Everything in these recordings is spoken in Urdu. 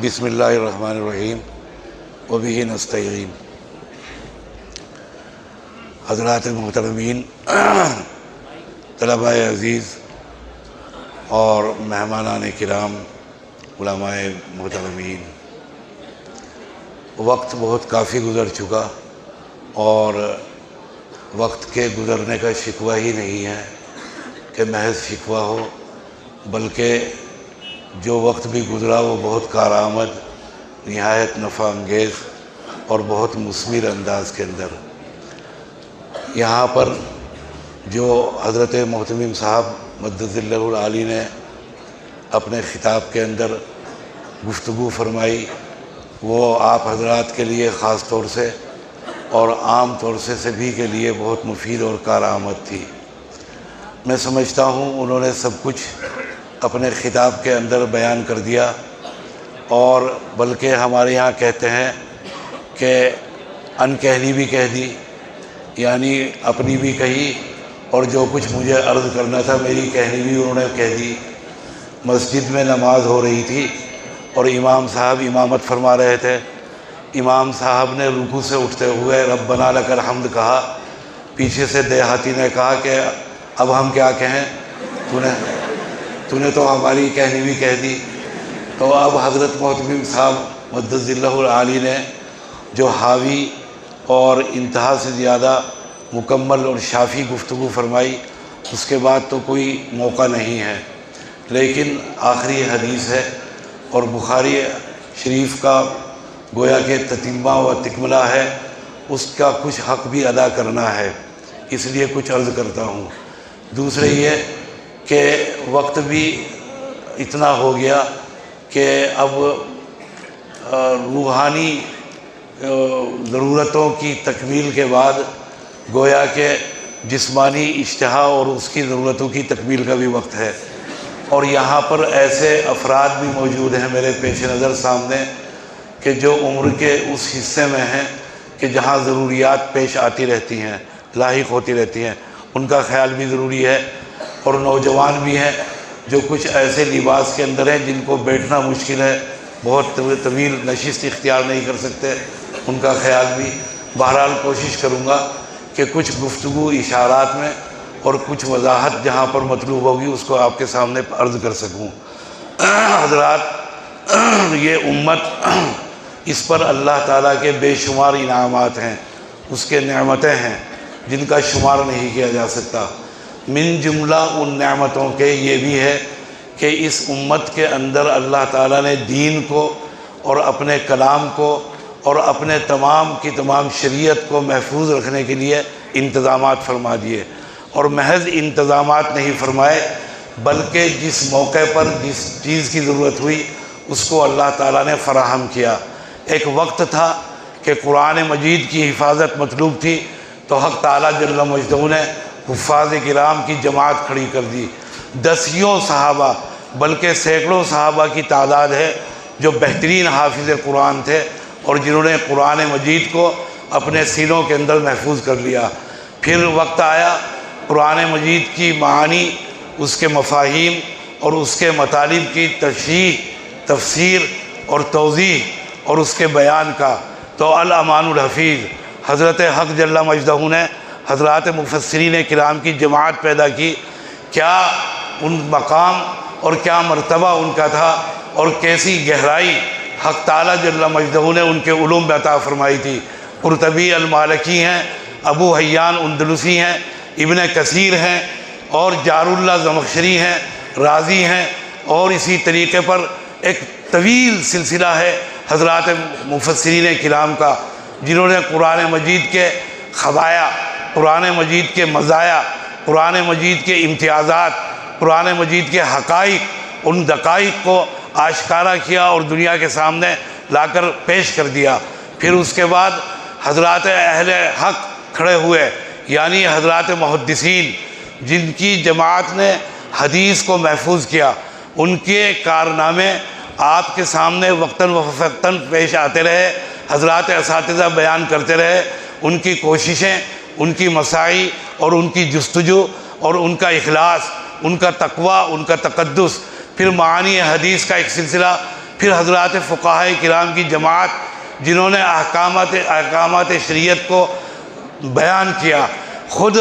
بسم اللہ الرحمن الرحیم وبہ نستعین۔ حضرات محترمین، طلباء عزیز اور مہمانان کرام، علماء محترمین، وقت بہت کافی گزر چکا اور وقت کے گزرنے کا شکوہ ہی نہیں ہے کہ محض شکوہ ہو، بلکہ جو وقت بھی گزرا وہ بہت کارآمد، نہایت نفع انگیز اور بہت مثمر انداز کے اندر۔ یہاں پر جو حضرت محتمم صاحب مدد اللہ العالی نے اپنے خطاب کے اندر گفتگو فرمائی، وہ آپ حضرات کے لیے خاص طور سے اور عام طور سے سبھی کے لیے بہت مفید اور کارآمد تھی۔ میں سمجھتا ہوں انہوں نے سب کچھ اپنے خطاب کے اندر بیان کر دیا، اور بلکہ ہمارے یہاں کہتے ہیں کہ انکہنی بھی کہہ دی، یعنی اپنی بھی کہی اور جو کچھ مجھے عرض کرنا تھا میری کہنی بھی انہوں نے کہہ دی۔ مسجد میں نماز ہو رہی تھی اور امام صاحب امامت فرما رہے تھے۔ امام صاحب نے رکوع سے اٹھتے ہوئے ربنا لک الحمد کہا، پیچھے سے دیہاتی نے کہا کہ اب ہم کیا کہیں، تو نے تو ہماری کہنی بھی کہہ دی۔ تو اب حضرت محتمم صاحب مدد اللہ العالی نے جو حاوی اور انتہا سے زیادہ مکمل اور شافی گفتگو فرمائی، اس کے بعد تو کوئی موقع نہیں ہے، لیکن آخری حدیث ہے اور بخاری شریف کا گویا کہ تتمہ و تکملہ ہے، اس کا کچھ حق بھی ادا کرنا ہے، اس لیے کچھ عرض کرتا ہوں۔ دوسرے یہ کہ وقت بھی اتنا ہو گیا کہ اب روحانی ضرورتوں کی تکمیل کے بعد گویا کہ جسمانی اشتہا اور اس کی ضرورتوں کی تکمیل کا بھی وقت ہے، اور یہاں پر ایسے افراد بھی موجود ہیں میرے پیش نظر سامنے کہ جو عمر کے اس حصے میں ہیں کہ جہاں ضروریات پیش آتی رہتی ہیں، لاحق ہوتی رہتی ہیں، ان کا خیال بھی ضروری ہے، اور نوجوان بھی ہیں جو کچھ ایسے لباس کے اندر ہیں جن کو بیٹھنا مشکل ہے، بہت طویل نشست اختیار نہیں کر سکتے، ان کا خیال بھی۔ بہرحال کوشش کروں گا کہ کچھ گفتگو اشارات میں اور کچھ وضاحت جہاں پر مطلوب ہوگی اس کو آپ کے سامنے عرض کر سکوں۔ حضرات، یہ امت، اس پر اللہ تعالیٰ کے بے شمار انعامات ہیں، اس کے نعمتیں ہیں جن کا شمار نہیں کیا جا سکتا۔ من جملہ ان نعمتوں کے یہ بھی ہے کہ اس امت کے اندر اللہ تعالیٰ نے دین کو اور اپنے کلام کو اور اپنے تمام کی تمام شریعت کو محفوظ رکھنے کے لیے انتظامات فرما دیے، اور محض انتظامات نہیں فرمائے بلکہ جس موقع پر جس چیز کی ضرورت ہوئی اس کو اللہ تعالیٰ نے فراہم کیا۔ ایک وقت تھا کہ قرآن مجید کی حفاظت مطلوب تھی تو حق تعالیٰ جل مجدہ نے حفاظ کرام کی جماعت کھڑی کر دی۔ دسیوں صحابہ بلکہ سینکڑوں صحابہ کی تعداد ہے جو بہترین حافظ قرآن تھے اور جنہوں نے قرآن مجید کو اپنے سینوں کے اندر محفوظ کر لیا۔ پھر وقت آیا قرآن مجید کی معانی، اس کے مفاہیم اور اس کے مطالب کی تشریح، تفسیر اور توضیح اور اس کے بیان کا، تو الامان الحفیظ حضرت حق جل مجدہ نے حضرات مفسرین کرام کی جماعت پیدا کی۔ کیا ان مقام اور کیا مرتبہ ان کا تھا اور کیسی گہرائی حق تعالیٰ جل مجدہ نے ان کے علوم میں عطا فرمائی تھی۔ قرطبی المالکی ہیں، ابو حیان اندلسی ہیں، ابن کثیر ہیں، اور جار اللہ زمخشری ہیں، رازی ہیں، اور اسی طریقے پر ایک طویل سلسلہ ہے حضرات مفسرین کرام کا جنہوں نے قرآن مجید کے خبایا، قرآن مجید کے مزایا، قرآن مجید کے امتیازات، قرآن مجید کے حقائق، ان دقائق کو آشکارا کیا اور دنیا کے سامنے لا کر پیش کر دیا۔ پھر اس کے بعد حضرات اہل حق کھڑے ہوئے، یعنی حضرات محدثین جن کی جماعت نے حدیث کو محفوظ کیا، ان کے کارنامے آپ کے سامنے وقتاً و فوقتاً پیش آتے رہے، حضرات اساتذہ بیان کرتے رہے، ان کی کوششیں، ان کی مساعی اور ان کی جستجو اور ان کا اخلاص، ان کا تقوی، ان کا تقدس۔ پھر معانی حدیث کا ایک سلسلہ پھر حضرات فقہاء کرام کی جماعت جنہوں نے احکامات شریعت کو بیان کیا، خود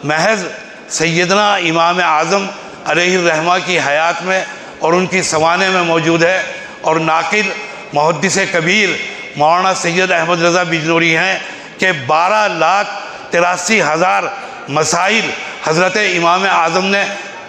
محض سیدنا امام اعظم علیہ الرحمہ کی حیات میں اور ان کی سوانح میں موجود ہے، اور ناقد محدث کبیر مولانا سید احمد رضا بجنوری ہیں کہ 12,83,000 مسائل حضرت امام اعظم نے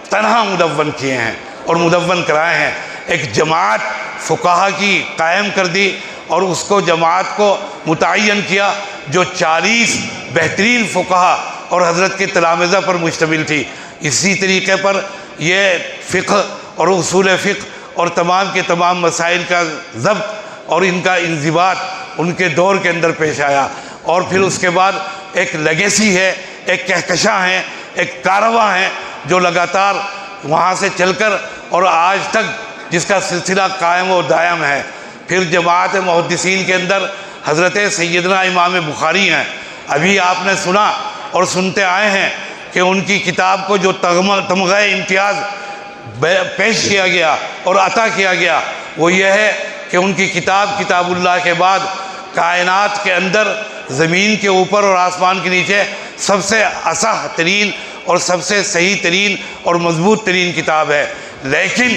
تنہا مدون کیے ہیں اور مدون کرائے ہیں۔ ایک جماعت فقہا کی قائم کر دی اور اس کو جماعت کو متعین کیا جو 40 بہترین فقہا اور حضرت کے تلامذہ پر مشتمل تھی۔ اسی طریقے پر یہ فقہ اور اصول فقہ اور تمام کے تمام مسائل کا ضبط اور ان کا انضباط ان کے دور کے اندر پیش آیا، اور پھر اس کے بعد ایک لیگیسی ہے، ایک کہکشاں ہے، ایک کارواں ہے جو لگاتار وہاں سے چل کر اور آج تک جس کا سلسلہ قائم و دائم ہے۔ پھر جماعت محدثین کے اندر حضرت سیدنا امام بخاری ہیں۔ ابھی آپ نے سنا اور سنتے آئے ہیں کہ ان کی کتاب کو جو تمغہ امتیاز پیش کیا گیا اور عطا کیا گیا وہ یہ ہے کہ ان کی کتاب اللہ کے بعد کائنات کے اندر، زمین کے اوپر اور آسمان کے نیچے سب سے اصح ترین اور سب سے صحیح ترین اور مضبوط ترین کتاب ہے۔ لیکن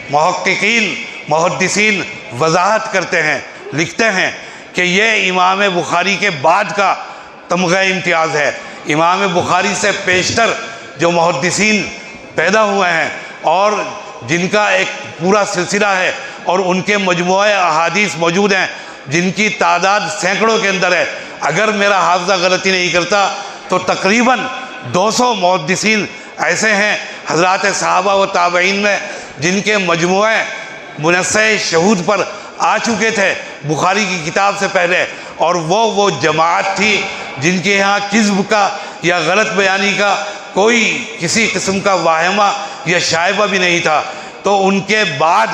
محققین محدثین وضاحت کرتے ہیں، لکھتے ہیں کہ یہ امام بخاری کے بعد کا تمغہ امتیاز ہے۔ امام بخاری سے پیشتر جو محدثین پیدا ہوئے ہیں اور جن کا ایک پورا سلسلہ ہے اور ان کے مجموعہ احادیث موجود ہیں جن کی تعداد سینکڑوں کے اندر ہے، اگر میرا حافظہ غلطی نہیں کرتا تو تقریباً 200 محدثین ایسے ہیں حضرات صحابہ و تابعین میں جن کے مجموعہ منصع شہود پر آ چکے تھے بخاری کی کتاب سے پہلے، اور وہ جماعت تھی جن کے یہاں کذب کا یا غلط بیانی کا کوئی کسی قسم کا واہمہ یا شائبہ بھی نہیں تھا۔ تو ان کے بعد،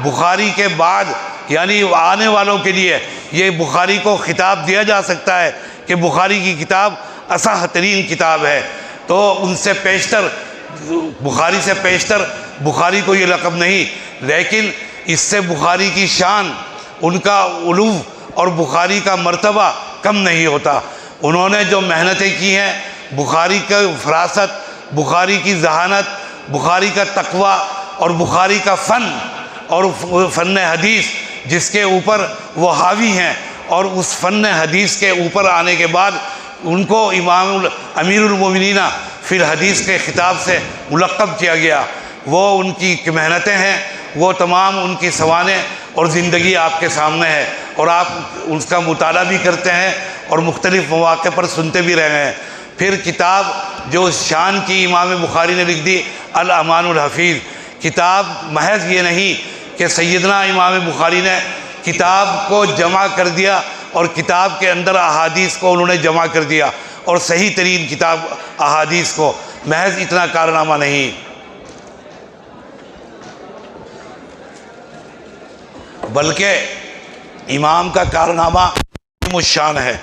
بخاری کے بعد یعنی آنے والوں کے لیے یہ بخاری کو خطاب دیا جا سکتا ہے کہ بخاری کی کتاب اصح ترین کتاب ہے۔ تو ان سے پیشتر، بخاری سے پیشتر بخاری کو یہ لقب نہیں، لیکن اس سے بخاری کی شان، ان کا علو اور بخاری کا مرتبہ کم نہیں ہوتا۔ انہوں نے جو محنتیں کی ہیں، بخاری کا فراست، بخاری کی ذہانت، بخاری کا تقویٰ اور بخاری کا فن اور فن حدیث جس کے اوپر وہ حاوی ہیں، اور اس فن حدیث کے اوپر آنے کے بعد ان کو امام امیر المومنین فی الحدیث کے خطاب سے ملقب کیا گیا۔ وہ ان کی محنتیں ہیں، وہ تمام ان کی سوانح اور زندگی آپ کے سامنے ہے، اور آپ اس کا مطالعہ بھی کرتے ہیں اور مختلف مواقع پر سنتے بھی رہے ہیں۔ پھر کتاب جو شان کی امام بخاری نے لکھ دی، الامان الحفیظ، کتاب محض یہ نہیں کہ سیدنا امام بخاری نے کتاب کو جمع کر دیا اور کتاب کے اندر احادیث کو انہوں نے جمع کر دیا اور صحیح ترین کتاب احادیث کو، محض اتنا کارنامہ نہیں، بلکہ امام کا کارنامہ شان ہے۔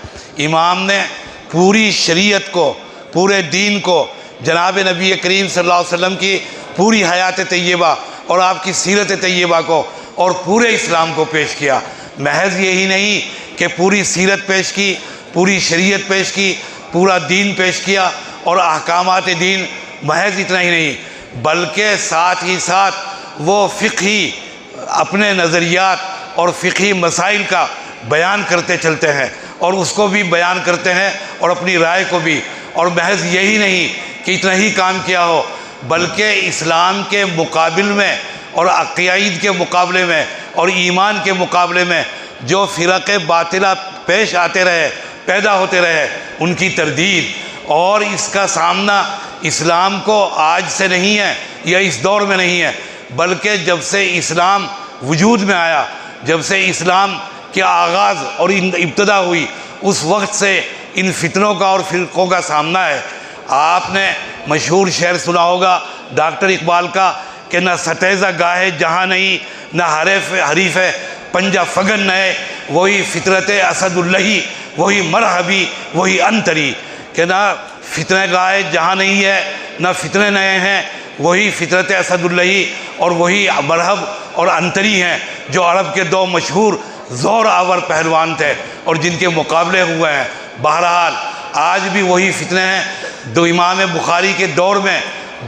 امام نے پوری شریعت کو، پورے دین کو، جناب نبی کریم صلی اللہ علیہ وسلم کی پوری حیات طیبہ اور آپ کی سیرت طیبہ کو اور پورے اسلام کو پیش کیا۔ محض یہی نہیں کہ پوری سیرت پیش کی، پوری شریعت پیش کی، پورا دین پیش کیا اور احکامات دین، محض اتنا ہی نہیں بلکہ ساتھ ہی ساتھ وہ فقہی اپنے نظریات اور فقہی مسائل کا بیان کرتے چلتے ہیں اور اس کو بھی بیان کرتے ہیں اور اپنی رائے کو بھی۔ اور محض یہی نہیں کہ اتنا ہی کام کیا ہو، بلکہ اسلام کے مقابل میں اور عقائد کے مقابلے میں اور ایمان کے مقابلے میں جو فرق باطلہ پیش آتے رہے، پیدا ہوتے رہے، ان کی تردید اور اس کا سامنا اسلام کو آج سے نہیں ہے یا اس دور میں نہیں ہے، بلکہ جب سے اسلام وجود میں آیا، جب سے اسلام کے آغاز اور ابتدا ہوئی، اس وقت سے ان فتنوں کا اور فرقوں کا سامنا ہے۔ آپ نے مشہور شعر سنا ہوگا ڈاکٹر اقبال کا کہ نہ ستیزہ گاہے جہاں نہیں، نہ حریف پنجہ فگن نئے، وہی فطرت اسد اللہ، وہی مرحبی، وہی انتری، کہ نہ فتنہ گاہے جہاں نہیں ہے، نہ فتنے نئے ہیں، وہی فطرت اسد اللہ اور وہی مرحب اور انتری ہیں۔ جو عرب کے دو مشہور زور آور پہلوان تھے اور جن کے مقابلے ہوئے ہیں۔ بہرحال آج بھی وہی فتنے ہیں دو امام بخاری کے دور میں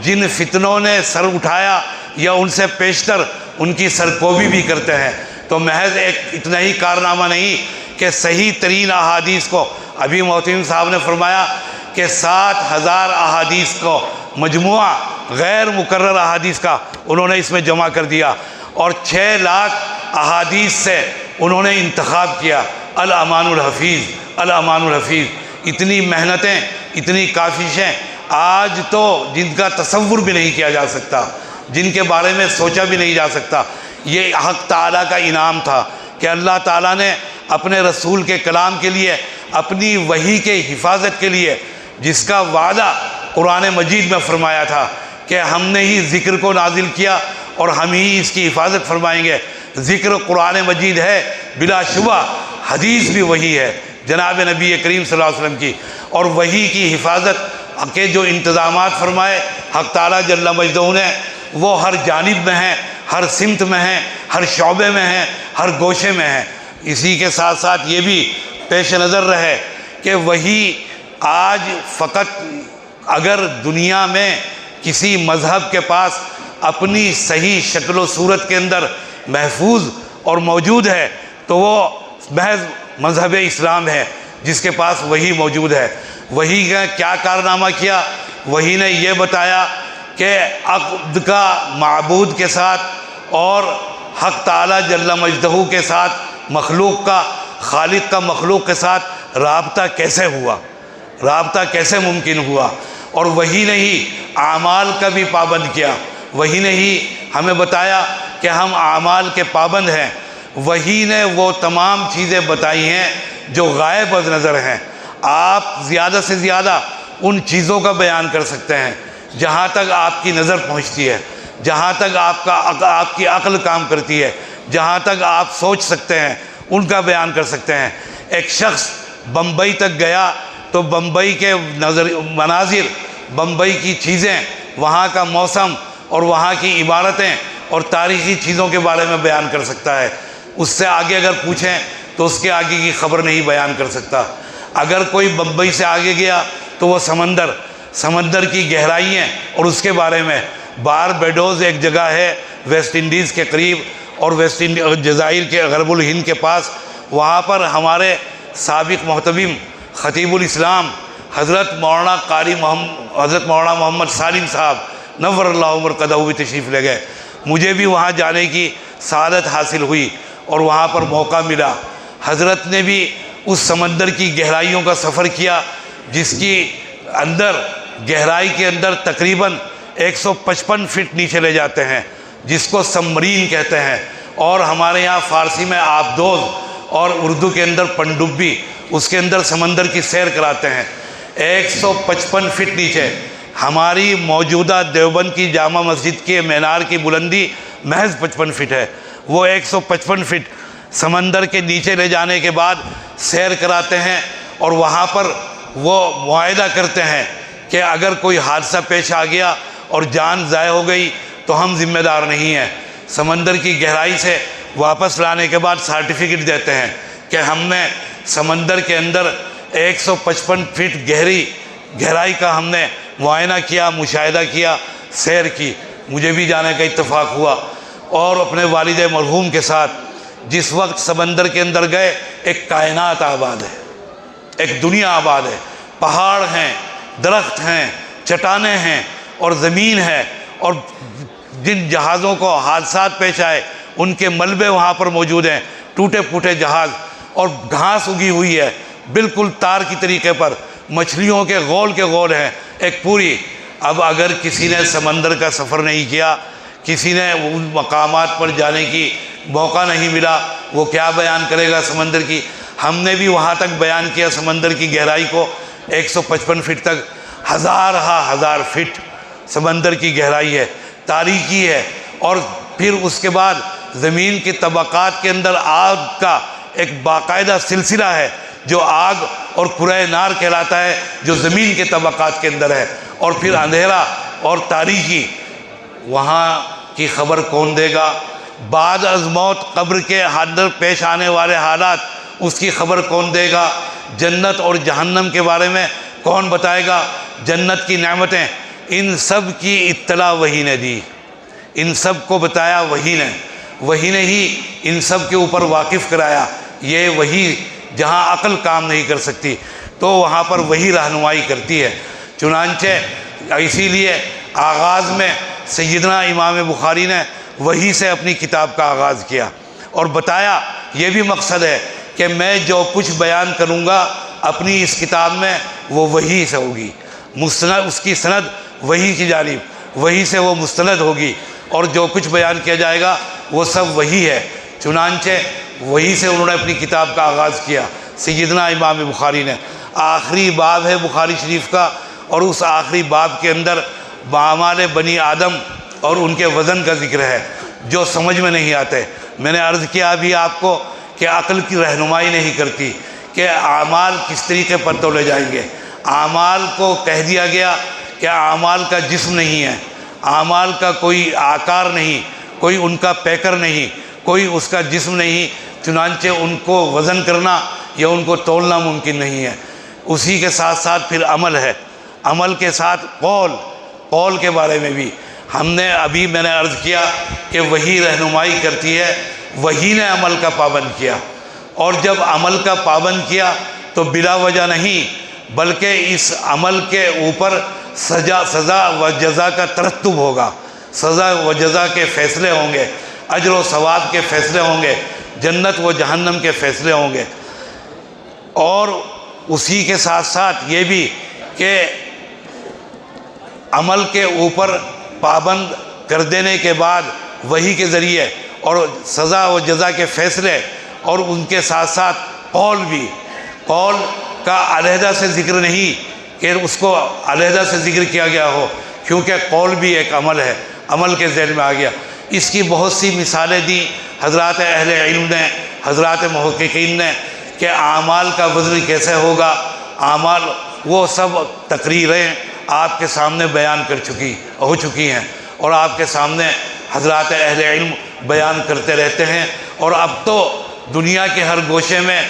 جن فتنوں نے سر اٹھایا یا ان سے پیشتر ان کی سرکوبی بھی کرتے ہیں۔ تو محض ایک اتنا ہی کارنامہ نہیں کہ صحیح ترین احادیث کو، ابھی محتمم صاحب نے فرمایا کہ 7,000 احادیث کو مجموعہ غیر مکرر احادیث کا انہوں نے اس میں جمع کر دیا، اور 6 لاکھ احادیث سے انہوں نے انتخاب کیا الامان الحفیظ، الامان الحفیظ۔ اتنی محنتیں، اتنی کافشیں آج تو جن کا تصور بھی نہیں کیا جا سکتا، جن کے بارے میں سوچا بھی نہیں جا سکتا۔ یہ حق تعالیٰ کا انعام تھا کہ اللہ تعالیٰ نے اپنے رسول کے کلام کے لیے، اپنی وحی کے حفاظت کے لیے جس کا وعدہ قرآن مجید میں فرمایا تھا کہ ہم نے ہی ذکر کو نازل کیا اور ہم ہی اس کی حفاظت فرمائیں گے۔ ذکر قرآن مجید ہے، بلا شبہ حدیث بھی وہی ہے جناب نبی کریم صلی اللہ علیہ وسلم کی، اور وحی کی حفاظت کے جو انتظامات فرمائے حق تعالیٰ جل مجدہ نے، وہ ہر جانب میں ہیں، ہر سمت میں ہیں، ہر شعبے میں ہیں، ہر گوشے میں ہیں۔ اسی کے ساتھ ساتھ یہ بھی پیش نظر رہے کہ وہی آج فقط اگر دنیا میں کسی مذہب کے پاس اپنی صحیح شکل و صورت کے اندر محفوظ اور موجود ہے تو وہ محض مذہب اسلام ہے جس کے پاس وہی موجود ہے۔ وہی نے کیا کارنامہ کیا؟ وہی نے یہ بتایا کہ عقد کا معبود کے ساتھ اور حق تعالیٰ جل مجدہ کے ساتھ، مخلوق کا، خالق کا مخلوق کے ساتھ رابطہ کیسے ہوا، رابطہ کیسے ممکن ہوا، اور وہی نے ہی اعمال کا بھی پابند کیا۔ وہی نے ہی ہمیں بتایا کہ ہم اعمال کے پابند ہیں۔ وہی نے وہ تمام چیزیں بتائی ہیں جو غائب از نظر ہیں۔ آپ زیادہ سے زیادہ ان چیزوں کا بیان کر سکتے ہیں جہاں تک آپ کی نظر پہنچتی ہے، جہاں تک آپ کی عقل کام کرتی ہے، جہاں تک آپ سوچ سکتے ہیں ان کا بیان کر سکتے ہیں۔ ایک شخص بمبئی تک گیا تو بمبئی کے مناظر، بمبئی کی چیزیں، وہاں کا موسم اور وہاں کی عمارتیں اور تاریخی چیزوں کے بارے میں بیان کر سکتا ہے۔ اس سے آگے اگر پوچھیں تو اس کے آگے کی خبر نہیں بیان کر سکتا۔ اگر کوئی بمبئی سے آگے گیا تو وہ سمندر کی گہرائیاں اور اس کے بارے میں، باربیڈوز ایک جگہ ہے ویسٹ انڈیز کے قریب اور جزائر کے غرب الہند کے پاس، وہاں پر ہمارے سابق محتمم خطیب الاسلام حضرت مولانا محمد سالم صاحب نور اللہ مرقدہ بھی تشریف لے گئے۔ مجھے بھی وہاں جانے کی سعادت حاصل ہوئی اور وہاں پر موقع ملا۔ حضرت نے بھی اس سمندر کی گہرائیوں کا سفر کیا جس کی گہرائی کے اندر تقریباً 155 فٹ نیچے لے جاتے ہیں، جس کو سبمرین کہتے ہیں، اور ہمارے یہاں فارسی میں آبدوز اور اردو کے اندر پنڈبی، اس کے اندر سمندر کی سیر کراتے ہیں۔ 155 فٹ نیچے ہماری موجودہ دیوبند کی جامع مسجد کے مینار کی بلندی محض 55 فٹ ہے۔ وہ 155 فٹ سمندر کے نیچے لے جانے کے بعد سیر کراتے ہیں، اور وہاں پر وہ معاہدہ کرتے ہیں کہ اگر کوئی حادثہ پیش آ گیا اور جان ضائع ہو گئی تو ہم ذمہ دار نہیں ہیں۔ سمندر کی گہرائی سے واپس لانے کے بعد سرٹیفکیٹ دیتے ہیں کہ ہم نے سمندر کے اندر 155 فٹ گہرائی کا ہم نے معائنہ کیا، مشاہدہ کیا، سیر کی۔ مجھے بھی جانے کا اتفاق ہوا، اور اپنے والد مرحوم کے ساتھ جس وقت سمندر کے اندر گئے، ایک کائنات آباد ہے، ایک دنیا آباد ہے، پہاڑ ہیں، درخت ہیں، چٹانیں ہیں اور زمین ہے، اور جن جہازوں کو حادثات پیش آئے ان کے ملبے وہاں پر موجود ہیں، ٹوٹے پھوٹے جہاز، اور گھاس اگی ہوئی ہے بالکل تار کی طریقے پر، مچھلیوں کے غول ہیں ایک پوری۔ اب اگر کسی نے سمندر کا سفر نہیں کیا، کسی نے ان مقامات پر جانے کی موقع نہیں ملا، وہ کیا بیان کرے گا سمندر کی؟ ہم نے بھی وہاں تک بیان کیا سمندر کی گہرائی کو، 155 فٹ تک، ہزار فٹ سمندر کی گہرائی ہے، تاریکی ہے، اور پھر اس کے بعد زمین کے طبقات کے اندر آگ کا ایک باقاعدہ سلسلہ ہے جو آگ اور کرۂ نار کہلاتا ہے، جو زمین کے طبقات کے اندر ہے، اور پھر اندھیرا اور تاریکی۔ وہاں کی خبر کون دے گا؟ بعد از موت قبر کے اندر پیش آنے والے حالات اس کی خبر کون دے گا؟ جنت اور جہنم کے بارے میں کون بتائے گا؟ جنت کی نعمتیں، ان سب کی اطلاع وحی نے دی، ان سب کو بتایا وحی نے ہی ان سب کے اوپر واقف کرایا۔ یہ وحی جہاں عقل کام نہیں کر سکتی تو وہاں پر وحی رہنمائی کرتی ہے۔ چنانچہ اسی لیے آغاز میں سیدنا امام بخاری نے وحی سے اپنی کتاب کا آغاز کیا اور بتایا یہ بھی مقصد ہے کہ میں جو کچھ بیان کروں گا اپنی اس کتاب میں وہ وحی سے ہوگی، مستند اس کی سند وحی کی جانب، وحی سے وہ مستند ہوگی، اور جو کچھ بیان کیا جائے گا وہ سب وحی ہے۔ چنانچہ وحی سے انہوں نے اپنی کتاب کا آغاز کیا سیدنا امام بخاری نے۔ آخری باب ہے بخاری شریف کا، اور اس آخری باب کے اندر اعمال بنی آدم اور ان کے وزن کا ذکر ہے جو سمجھ میں نہیں آتے۔ میں نے عرض کیا ابھی آپ کو کہ عقل کی رہنمائی نہیں کرتی کہ اعمال کس طریقے پر تولے جائیں گے۔ اعمال کو کہہ دیا گیا کہ اعمال کا جسم نہیں ہے، اعمال کا کوئی آکار نہیں، کوئی ان کا پیکر نہیں، کوئی اس کا جسم نہیں، چنانچہ ان کو وزن کرنا یا ان کو تولنا ممکن نہیں ہے۔ اسی کے ساتھ ساتھ پھر عمل ہے، عمل کے ساتھ قول کے بارے میں بھی میں نے عرض کیا کہ وحی رہنمائی کرتی ہے، وحی نے عمل کا پابند کیا، اور جب عمل کا پابند کیا تو بلا وجہ نہیں بلکہ اس عمل کے اوپر سزا و جزا کا ترتب ہوگا، سزا و جزا کے فیصلے ہوں گے، اجر و ثواب کے فیصلے ہوں گے، جنت و جہنم کے فیصلے ہوں گے۔ اور اسی کے ساتھ ساتھ یہ بھی کہ عمل کے اوپر پابند کر دینے کے بعد وحی کے ذریعے اور سزا و جزا کے فیصلے، اور ان کے ساتھ ساتھ قول کا علیحدہ سے ذکر نہیں کہ اس کو علیحدہ سے ذکر کیا گیا ہو، کیونکہ قول بھی ایک عمل ہے، عمل کے ذیل میں آ گیا۔ اس کی بہت سی مثالیں دی حضرات اہل علم نے، حضرات محققین نے، کہ اعمال کا وزن کیسے ہوگا۔ اعمال وہ سب تقریریں آپ کے سامنے بیان ہو چکی ہیں، اور آپ کے سامنے حضرات اہل علم بیان کرتے رہتے ہیں، اور اب تو دنیا کے ہر گوشے میں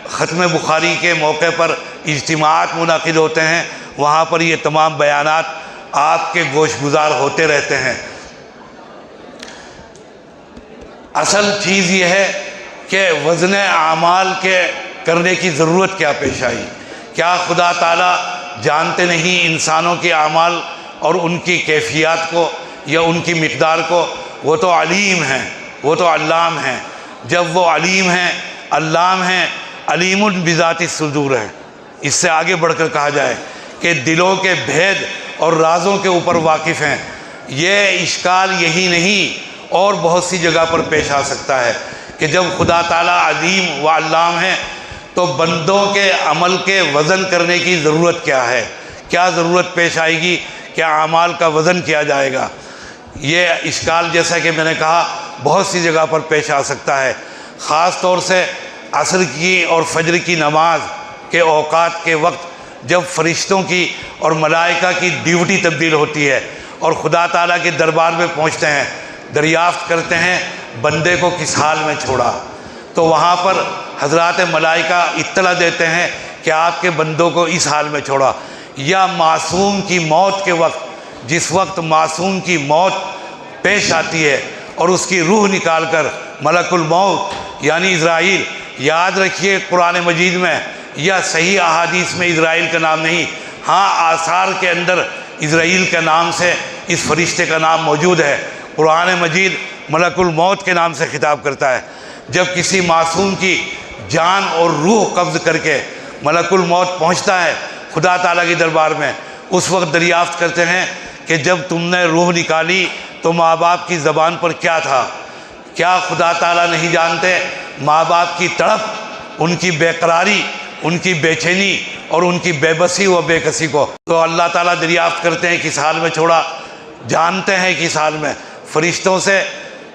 ختم بخاری کے موقع پر اجتماعات منعقد ہوتے ہیں، وہاں پر یہ تمام بیانات آپ کے گوش گزار ہوتے رہتے ہیں۔ اصل چیز یہ ہے کہ وزن اعمال کے کرنے کی ضرورت کیا پیش آئی؟ کیا خدا تعالیٰ جانتے نہیں انسانوں کے اعمال اور ان کی کیفیات کو یا ان کی مقدار کو؟ وہ تو علیم ہیں، وہ تو علام ہیں۔ جب وہ علیم ہیں، علام ہیں، علیم بذات الصدور ہے، اس سے آگے بڑھ کر کہا جائے کہ دلوں کے بھید اور رازوں کے اوپر واقف ہیں۔ یہ اشکال یہی نہیں اور بہت سی جگہ پر پیش آ سکتا ہے کہ جب خدا تعالیٰ علیم و علام ہیں تو بندوں کے عمل کے وزن کرنے کی ضرورت کیا ہے؟ کیا ضرورت پیش آئے گی کہ اعمال کا وزن کیا جائے گا؟ یہ اشکال جیسا کہ میں نے کہا بہت سی جگہ پر پیش آ سکتا ہے، خاص طور سے عصر کی اور فجر کی نماز کے اوقات کے وقت جب فرشتوں کی اور ملائکہ کی ڈیوٹی تبدیل ہوتی ہے اور خدا تعالیٰ کے دربار میں پہنچتے ہیں، دریافت کرتے ہیں بندے کو کس حال میں چھوڑا، تو وہاں پر حضرات ملائکہ اطلاع دیتے ہیں کہ آپ کے بندوں کو اس حال میں چھوڑا۔ یا معصوم کی موت کے وقت، جس وقت معصوم کی موت پیش آتی ہے اور اس کی روح نکال کر ملک الموت یعنی اسرائیل، یاد رکھیے قرآن مجید میں یا صحیح احادیث میں اسرائیل کا نام نہیں، ہاں آثار کے اندر اسرائیل کے نام سے اس فرشتے کا نام موجود ہے۔ قرآن مجید ملک الموت کے نام سے خطاب کرتا ہے۔ جب کسی معصوم کی جان اور روح قبض کر کے ملک الموت پہنچتا ہے خدا تعالیٰ کی دربار میں، اس وقت دریافت کرتے ہیں کہ جب تم نے روح نکالی تو ماں باپ کی زبان پر کیا تھا؟ کیا خدا تعالیٰ نہیں جانتے ماں باپ کی تڑپ، ان کی بے قراری، ان کی بے چینی اور ان کی بے بسی و بے کسی کو؟ تو اللہ تعالیٰ دریافت کرتے ہیں کس حال میں چھوڑا، جانتے ہیں کس حال میں، فرشتوں سے،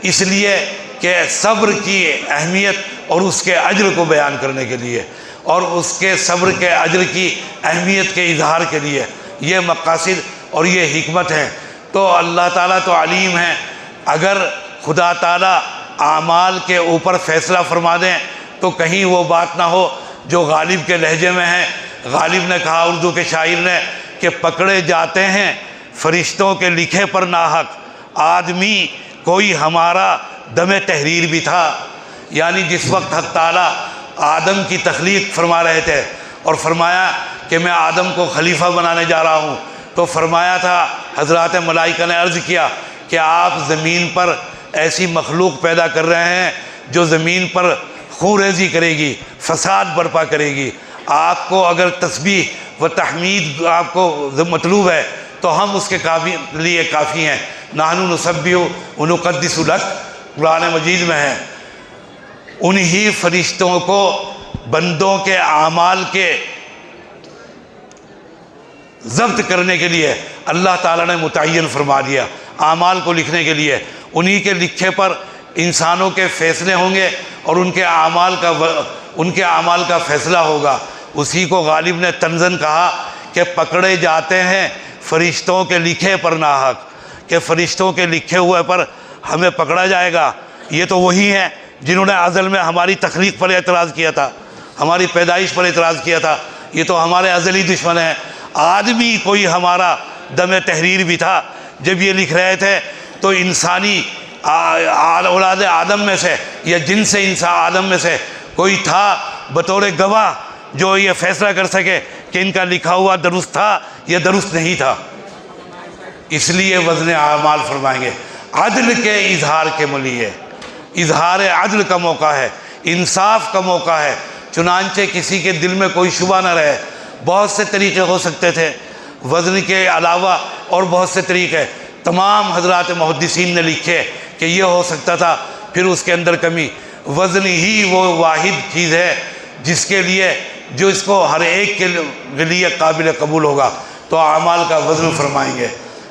اس لیے کہ صبر کی اہمیت اور اس کے اجر کو بیان کرنے کے لیے اور اس کے صبر کے اجر کی اہمیت کے اظہار کے لیے یہ مقاصد اور یہ حکمت ہے۔ تو اللہ تعالیٰ تو علیم ہے، اگر خدا تعالیٰ اعمال کے اوپر فیصلہ فرما دیں تو کہیں وہ بات نہ ہو جو غالب کے لہجے میں ہے۔ غالب نے کہا، اردو کے شاعر نے، کہ پکڑے جاتے ہیں فرشتوں کے لکھے پر ناحق، آدمی کوئی ہمارا دم تحریر بھی تھا۔ یعنی جس وقت حق تعالیٰ آدم کی تخلیق فرما رہے تھے اور فرمایا کہ میں آدم کو خلیفہ بنانے جا رہا ہوں، تو فرمایا تھا، حضرات ملائکہ نے عرض کیا کہ آپ زمین پر ایسی مخلوق پیدا کر رہے ہیں جو زمین پر خون ریزی کرے گی، فساد برپا کرے گی۔ آپ کو اگر تسبیح و تحمید آپ کو مطلوب ہے تو ہم اس کے لیے کافی ہیں۔ نحن نسبح و نقدس لک، قرآن مجید میں ہے۔ انہی فرشتوں کو بندوں کے اعمال کے ضبط کرنے کے لیے اللہ تعالیٰ نے متعین فرما دیا، اعمال کو لکھنے کے لیے۔ انہی کے لکھے پر انسانوں کے فیصلے ہوں گے اور ان کے اعمال کا فیصلہ ہوگا۔ اسی کو غالب نے طنزاً کہا کہ پکڑے جاتے ہیں فرشتوں کے لکھے پر ناحق، کہ فرشتوں کے لکھے ہوئے پر ہمیں پکڑا جائے گا۔ یہ تو وہی ہیں جنہوں نے ازل میں ہماری تخلیق پر اعتراض کیا تھا، ہماری پیدائش پر اعتراض کیا تھا۔ یہ تو ہمارے ازلی دشمن ہیں۔ آدمی کوئی ہمارا دم تحریر بھی تھا۔ جب یہ لکھ رہے تھے تو انسانی اولاد آدم میں سے یا جن سے انسان آدم میں سے کوئی تھا بطور گواہ جو یہ فیصلہ کر سکے کہ ان کا لکھا ہوا درست تھا یا درست نہیں تھا۔ اس لیے وزن اعمال فرمائیں گے، عدل کے اظہار کے لیے، اظہار عدل کا موقع ہے، انصاف کا موقع ہے، چنانچہ کسی کے دل میں کوئی شبہ نہ رہے۔ بہت سے طریقے ہو سکتے تھے وزن کے علاوہ، اور بہت سے طریقے تمام حضرات محدثین نے لکھے کہ یہ ہو سکتا تھا، پھر اس کے اندر کمی۔ وزن ہی وہ واحد چیز ہے جس کے لیے جو اس کو ہر ایک کے لیے قابل قبول ہوگا، تو اعمال کا وزن فرمائیں گے۔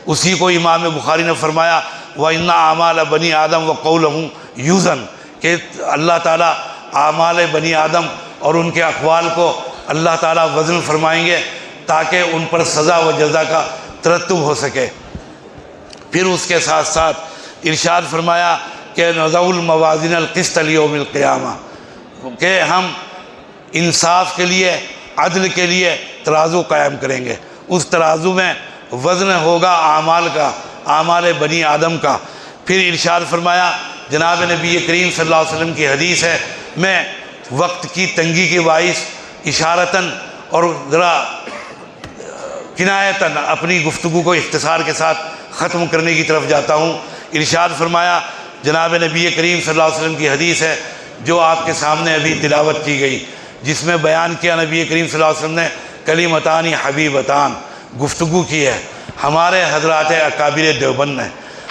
اسی کو امام بخاری نے فرمایا وَإِنَّ أَعْمَالَ بَنِي آدم وَقَوْلَهُمْ يُوزَن، کہ اللہ تعالیٰ اعمال بنی آدم اور ان کے اقوال کو اللہ تعالیٰ وزن فرمائیں گے تاکہ ان پر سزا و جزا کا ترتب ہو سکے۔ پھر اس کے ساتھ ساتھ ارشاد فرمایا کہ نضع الموازین القسط لیوم القیامہ، کہ ہم انصاف کے لیے، عدل کے لیے ترازو قائم کریں گے۔ اس ترازو میں وزن ہوگا اعمال کا، اعمال بنی آدم کا۔ پھر ارشاد فرمایا، جناب نبی کریم صلی اللہ علیہ وسلم کی حدیث ہے، میں وقت کی تنگی کے باعث اشارتاً اور ذرا کنایتاً اپنی گفتگو کو اختصار کے ساتھ ختم کرنے کی طرف جاتا ہوں۔ ارشاد فرمایا، جناب نبی کریم صلی اللہ علیہ وسلم کی حدیث ہے جو آپ کے سامنے ابھی تلاوت کی گئی، جس میں بیان کیا نبی کریم صلی اللہ علیہ وسلم نے کلمتان حبیبتان، گفتگو کی ہے ہمارے حضرات اکابر دیوبند نے۔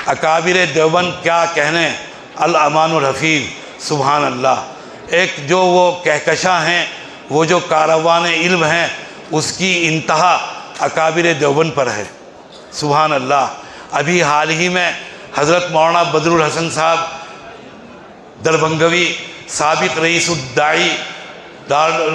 اکابر دیوبند کیا کہنے، الامان الحفیظ، سبحان اللہ۔ ایک جو وہ کہکشاں ہیں، وہ جو کاروان علم ہیں، اس کی انتہا اکابر دیوبند پر ہے، سبحان اللہ۔ ابھی حال ہی میں حضرت مولانا بدر الحسن صاحب دربنگوی، سابق رئیس الداعی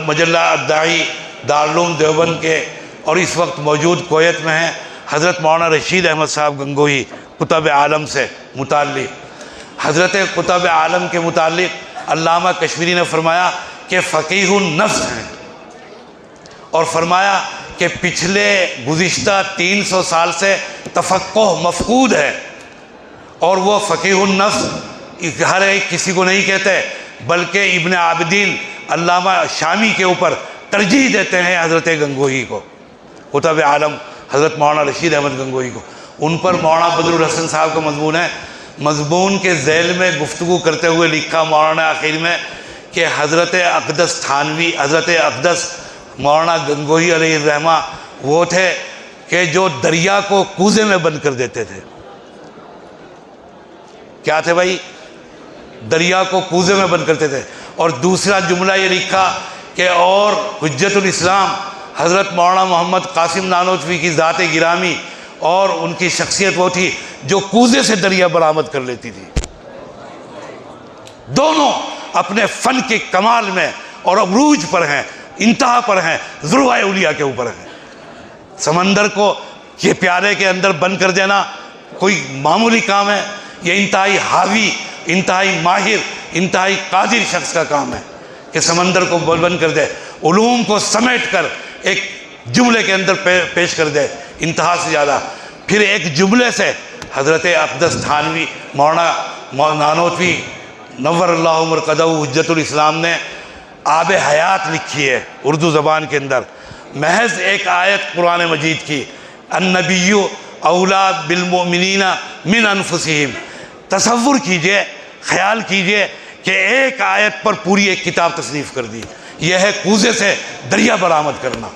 مجلہ الداعی دارالعلوم دیوبند کے، اور اس وقت موجود کویت میں ہیں، حضرت مولانا رشید احمد صاحب گنگوہی، قطب عالم سے متعلق، حضرت قطب عالم کے متعلق علامہ کشمیری نے فرمایا کہ فقیہ النفس ہیں، اور فرمایا کہ پچھلے گزشتہ 300 سال سے تفقہ مفقود ہے، اور وہ فقیہ النفس ہر ایک کسی کو نہیں کہتے، بلکہ ابن عابدین علامہ شامی کے اوپر ترجیح دیتے ہیں حضرت گنگوہی کو، قطب عالم حضرت مولانا رشید احمد گنگوہی کو۔ ان پر مولانا بدر الحسن صاحب کا مضمون ہے، مضمون کے ذیل میں گفتگو کرتے ہوئے لکھا مولانا آخر میں کہ حضرت اقدس تھانوی، حضرت اقدس مولانا گنگوہی علیہ الرحمہ وہ تھے کہ جو دریا کو کوزے میں بند کر دیتے تھے۔ کیا تھے بھائی؟ دریا کو کوزے میں بند کرتے تھے۔ اور دوسرا جملہ یہ لکھا کہ اور حجت الاسلام حضرت مولانا محمد قاسم نانوتوی کی ذات گرامی، اور ان کی شخصیت وہ تھی جو کوزے سے دریا برآمد کر لیتی تھی۔ دونوں اپنے فن کے کمال میں اور عروج پر ہیں، انتہا پر ہیں، ذروۂ اولیاء کے اوپر ہیں۔ سمندر کو یہ پیالے کے اندر بند کر دینا کوئی معمولی کام ہے؟ یہ انتہائی حاوی، انتہائی ماہر، انتہائی قادر شخص کا کام ہے کہ سمندر کو بلند کر دے، علوم کو سمیٹ کر ایک جملے کے اندر پیش کر دے، انتہا سے زیادہ۔ پھر ایک جملے سے حضرت اقدس تھانوی مولانا نانوتوی نور اللہ مرقدہ حجت الاسلام نے آب حیات لکھی ہے اردو زبان کے اندر، محض ایک آیت قرآن مجید کی، النبی اولا بالمؤمنین من انفسہم۔ تصور کیجئے، خیال کیجئے کہ ایک آیت پر پوری ایک کتاب تصنیف کر دی۔ یہ ہے کوزے سے دریا برآمد کرنا،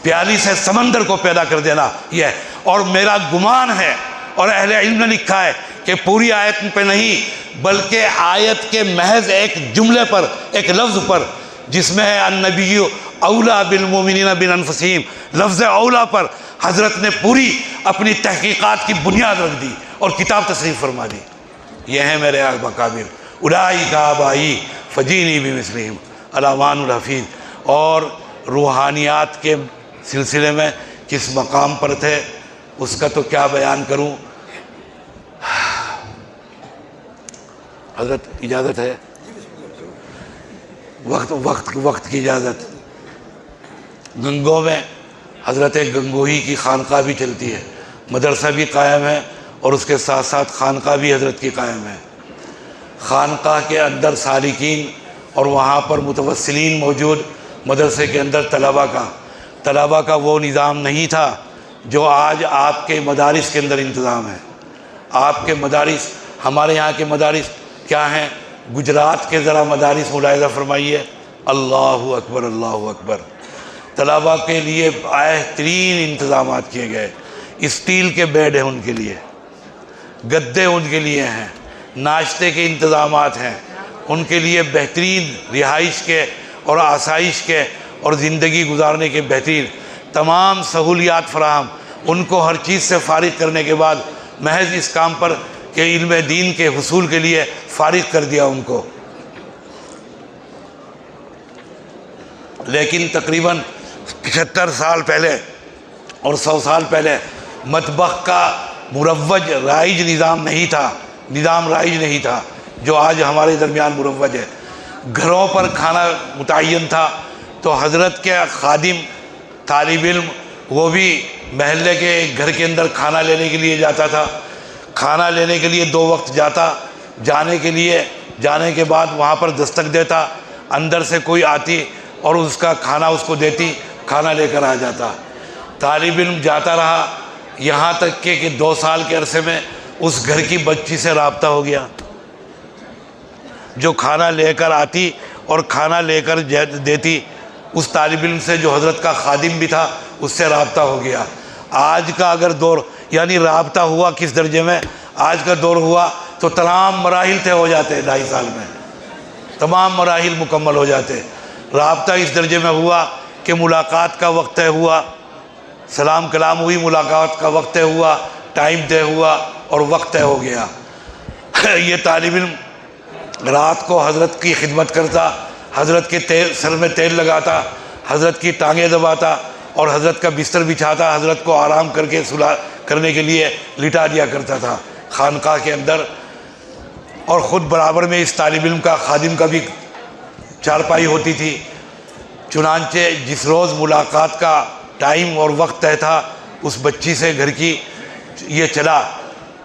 پیالی سے سمندر کو پیدا کر دینا یہ ہے۔ اور میرا گمان ہے اور اہل علم نے لکھا ہے کہ پوری آیت پہ نہیں بلکہ آیت کے محض ایک جملے پر، ایک لفظ پر جس میں ہے النبی اولا بالمؤمنین من انفسہم، لفظ اولا پر حضرت نے پوری اپنی تحقیقات کی بنیاد رکھ دی اور کتاب تصنیف فرما دی۔ یہ ہیں میرے اکابر، اولئک آبائی فجینی بمثلہم الامان الحفیظ۔ اور روحانیات کے سلسلے میں کس مقام پر تھے اس کا تو کیا بیان کروں۔ حضرت اجازت ہے؟ وقت کی اجازت۔ گنگو میں حضرت گنگوہی کی خانقاہ بھی چلتی ہے، مدرسہ بھی قائم ہے اور اس کے ساتھ ساتھ خانقاہ بھی حضرت کی قائم ہے۔ خانقاہ کے اندر سالکین اور وہاں پر متوسلین موجود، مدرسے کے اندر طلبہ کا وہ نظام نہیں تھا جو آج آپ کے مدارس کے اندر انتظام ہے۔ آپ کے مدارس، ہمارے یہاں کے مدارس کیا ہیں؟ گجرات کے ذرا مدارس ملاحظہ فرمائیے، اللہ اکبر اللہ اکبر۔ طلبہ کے لیے بہترین انتظامات کیے گئے، اسٹیل کے بیڈ ہیں ان کے لیے، گدے ان کے لیے ہیں، ناشتے کے انتظامات ہیں ان کے لیے، بہترین رہائش کے اور آسائش کے اور زندگی گزارنے کے بہترین تمام سہولیات فراہم۔ ان کو ہر چیز سے فارغ کرنے کے بعد محض اس کام پر کہ علم دین کے حصول کے لیے فارغ کر دیا ان کو۔ لیکن تقریباً 75 سال پہلے اور 100 سال پہلے مطبخ کا مروج رائج نظام رائج نہیں تھا جو آج ہمارے درمیان مروج ہے۔ گھروں پر کھانا متعین تھا تو حضرت کے خادم طالب علم وہ بھی محلے کے گھر کے اندر کھانا لینے کے لیے جاتا تھا، کھانا لینے کے لیے 2 وقت جاتا، جانے کے بعد وہاں پر دستک دیتا، اندر سے کوئی آتی اور اس کا کھانا اس کو دیتی، کھانا لے کر آ جاتا۔ طالب علم جاتا رہا یہاں تک کہ 2 سال کے عرصے میں اس گھر کی بچی سے رابطہ ہو گیا، جو کھانا لے کر آتی اور کھانا لے کر دیتی، اس طالب علم سے جو حضرت کا خادم بھی تھا اس سے رابطہ ہو گیا۔ آج کا اگر دور، یعنی رابطہ ہوا کس درجے میں، آج کا دور ہوا تو تمام مراحل طے ہو جاتے، 2.5 سال میں تمام مراحل مکمل ہو جاتے۔ رابطہ اس درجے میں ہوا کہ ملاقات کا وقت طے ہوا، سلام کلام ہوئی، ملاقات کا وقت طے ہوا، ٹائم طے ہوا اور وقت طے ہو گیا۔ یہ طالب علم رات کو حضرت کی خدمت کرتا، حضرت کے سر میں تیل لگاتا، حضرت کی ٹانگیں دباتا اور حضرت کا بستر بچھاتا، حضرت کو آرام کر کے کرنے کے لیے لٹا دیا کرتا تھا خانقاہ کے اندر۔ اور خود برابر میں اس طالب علم کا خادم کا بھی چارپائی ہوتی تھی۔ چنانچہ جس روز ملاقات کا ٹائم اور وقت طے تھا، اس بچی سے گھر کی یہ چلا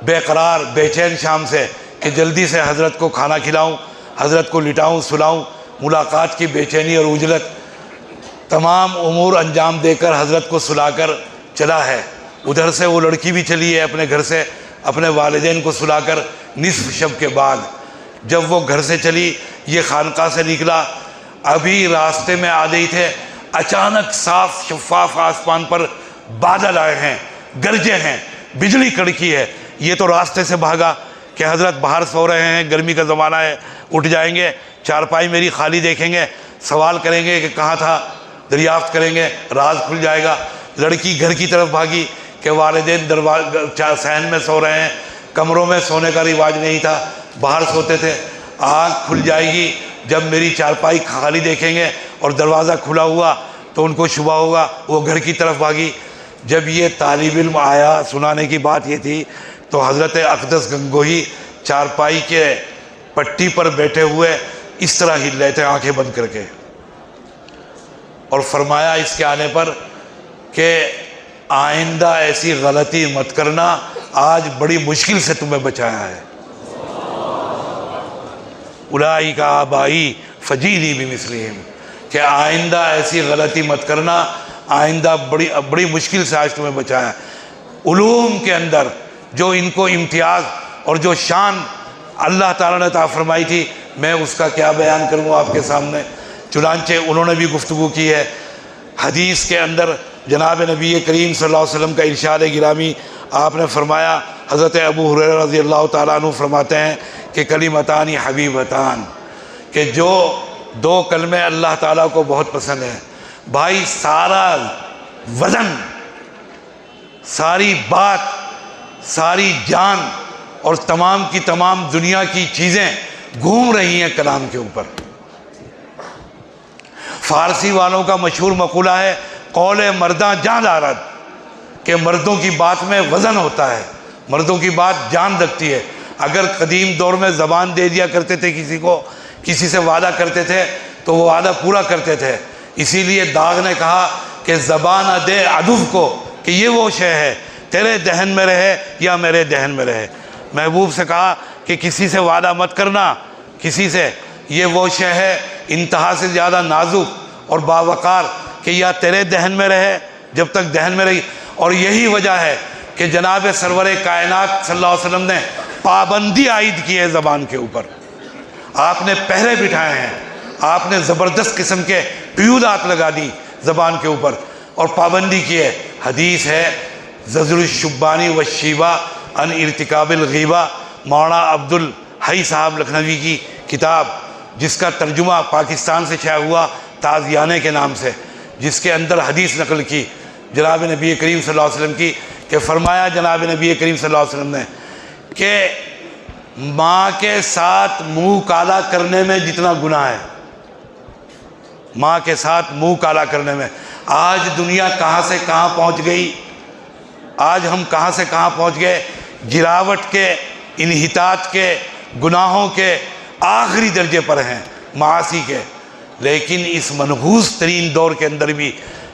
بے قرار بے چین شام سے کہ جلدی سے حضرت کو کھانا کھلاؤں، حضرت کو لٹاؤں سلاؤں۔ ملاقات کی بے چینی اور عجلت، تمام امور انجام دے کر حضرت کو سلا کر چلا ہے۔ ادھر سے وہ لڑکی بھی چلی ہے اپنے گھر سے اپنے والدین کو سلا کر۔ نصف شب کے بعد جب وہ گھر سے چلی، یہ خانقاہ سے نکلا، ابھی راستے میں آ گئی تھے، اچانک صاف شفاف آسمان پر بادل آئے ہیں، گرجے ہیں، بجلی کڑکی ہے۔ یہ تو راستے سے بھاگا کہ حضرت باہر سو رہے ہیں، گرمی کا زمانہ ہے، اٹھ جائیں گے، چارپائی میری خالی دیکھیں گے، سوال کریں گے کہ کہاں تھا، دریافت کریں گے، راز کھل جائے گا۔ لڑکی گھر کی طرف بھاگی کہ والدین صحن میں سو رہے ہیں، کمروں میں سونے کا رواج نہیں تھا، باہر سوتے تھے۔ آنکھ کھل جائے گی جب میری چارپائی خالی دیکھیں گے اور دروازہ کھلا ہوا تو ان کو شبہ ہوگا، وہ گھر کی طرف بھاگی۔ جب یہ طالب علم آیا، سنانے کی بات یہ تھی، تو حضرت اقدس گنگوہی چارپائی کے پٹی پر بیٹھے ہوئے اس طرح ہل رہے تھے آنکھیں بند کر کے، اور فرمایا اس کے آنے پر کہ آئندہ ایسی غلطی مت کرنا، آج بڑی مشکل سے تمہیں بچایا ہے۔ اولئک آبائی فجینی بمثلہم، کہ آئندہ ایسی غلطی مت کرنا، آئندہ بڑی مشکل سے آج تمہیں بچایا ہے۔ علوم کے اندر جو ان کو امتیاز اور جو شان اللہ تعالیٰ نے عطا فرمائی تھی، میں اس کا کیا بیان کروں آپ کے سامنے۔ چنانچہ انہوں نے بھی گفتگو کی ہے۔ حدیث کے اندر جناب نبی کریم صلی اللہ علیہ وسلم کا ارشاد گرامی، آپ نے فرمایا، حضرت ابو ہریرہ رضی اللہ تعالیٰ عنہ فرماتے ہیں کہ کلمتان حبیبتان، کہ جو دو کلمے اللہ تعالیٰ کو بہت پسند ہیں۔ بھائی سارا وزن، ساری بات، ساری جان اور تمام کی تمام دنیا کی چیزیں گھوم رہی ہیں کلام کے اوپر۔ فارسی والوں کا مشہور مقولہ ہے قول مرداں جان دارد، کہ مردوں کی بات میں وزن ہوتا ہے، مردوں کی بات جان رکھتی ہے۔ اگر قدیم دور میں زبان دے دیا کرتے تھے کسی کو، کسی سے وعدہ کرتے تھے تو وہ وعدہ پورا کرتے تھے۔ اسی لیے داغ نے کہا کہ زبان دے عدو کو کہ یہ وہ شے ہے تیرے دہن میں رہے یا میرے دہن میں رہے۔ محبوب سے کہا کہ کسی سے وعدہ مت کرنا، کسی سے، یہ وہ شے ہے انتہا سے زیادہ نازک اور باوقار کہ یا تیرے دہن میں رہے جب تک دہن میں رہی۔ اور یہی وجہ ہے کہ جناب سرور کائنات صلی اللہ علیہ وسلم نے پابندی عائد کی ہے زبان کے اوپر۔ آپ نے پہرے بٹھائے ہیں، آپ نے زبردست قسم کے قیودات لگا دی زبان کے اوپر اور پابندی کی ہے۔ حدیث ہے زجر الشبانی والشیبہ عن ارتکاب الغیبہ، مولانا عبد الحی صاحب لکھنوی کی کتاب، جس کا ترجمہ پاکستان سے شائع ہوا تازیانے کے نام سے، جس کے اندر حدیث نقل کی جناب نبی کریم صلی اللہ علیہ وسلم کی، کہ فرمایا جناب نبی کریم صلی اللہ علیہ وسلم نے کہ ماں کے ساتھ منہ کالا کرنے میں جتنا گناہ ہے، ماں کے ساتھ منہ کالا کرنے میں، آج دنیا کہاں سے کہاں پہنچ گئی، آج ہم کہاں سے کہاں پہنچ گئے، گراوٹ کے، انحطاط کے، گناہوں کے آخری درجے پر ہیں، معاصی کے۔ لیکن اس منحوس ترین دور کے اندر بھی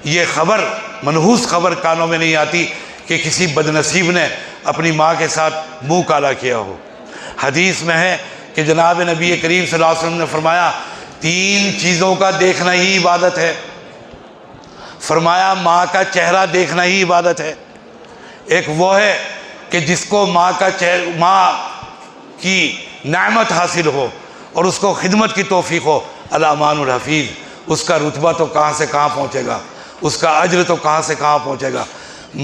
یہ خبر، منحوس خبر کانوں میں نہیں آتی کہ کسی بدنصیب نے اپنی ماں کے ساتھ منہ کالا کیا ہو۔ حدیث میں ہے کہ جناب نبی کریم صلی اللہ علیہ وسلم نے فرمایا 3 چیزوں کا دیکھنا ہی عبادت ہے۔ فرمایا ماں کا چہرہ دیکھنا ہی عبادت ہے۔ ایک وہ ہے کہ جس کو ماں کی نعمت حاصل ہو اور اس کو خدمت کی توفیق ہو، الامان الحفیظ، اس کا رتبہ تو کہاں سے کہاں پہنچے گا، اس کا اجر تو کہاں سے کہاں پہنچے گا۔